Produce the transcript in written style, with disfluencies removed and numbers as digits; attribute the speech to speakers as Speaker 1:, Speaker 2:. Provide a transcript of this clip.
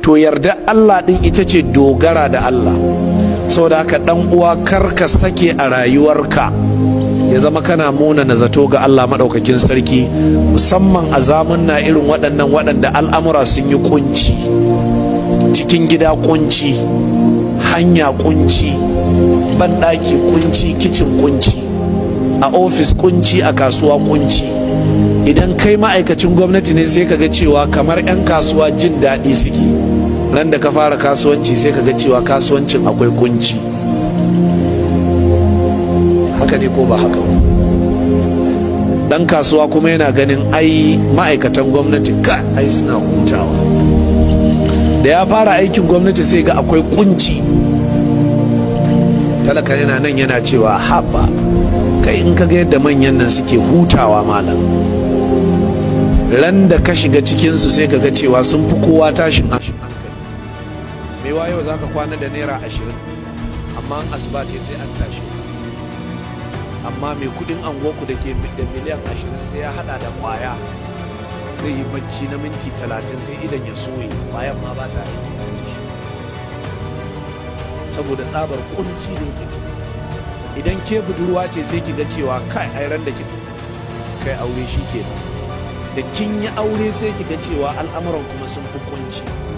Speaker 1: to yarda Allah din ita ce dogara da Allah. Saboda haka dan uwa, kar ka sake a rayuwarka ya zama kana muna na zato ga Allah maɗaukakin sarki, musamman a zamunna irin waɗannan waɗanda al'amura sun yi kunci, cikin gida kunci, hanya kunci, banɗaki kunci, kicin kunci, a ofis kunci, a kasuwa kunci. Idan kai ma'aikacin gwamnati ne sai kaga cewa kamar 'yan kasuwa jin daɗi suke, ran da ka fara kasuwanci sai kaga cewa kasuwancin akwai kunci. Haka ne ko ba haka ba? Dan kasuwa kuma yana ganin ai ma'aikatan gwamnati ai suna hutawa. Da ya fara aikin gwamnati sai ga akwai kunci. Talaka yana nan yana cewa haba, kai in kaga yadda manyan nan suke hutawa malam, ran da ka shiga cikinsu sai kaga cewa sun fi kowa tashin hankali. Mai wayo za ka kwana da naira 20, amma asuba ce sai an tashi. Amma mai kudin angoku da ke da miliyan 20 sai ya hada da kwaya, zai yi bacci na minti 30 sai idan ya soye, bayan ma ba ta aiki saboda tsabar kunci da yake ciki. Idan ke budurwa ce sai ki ga cewa kai ai ran da ki kai aure shi ke da kin yi aure sai ki ga cewa al'amuran kuma sun fi kunci.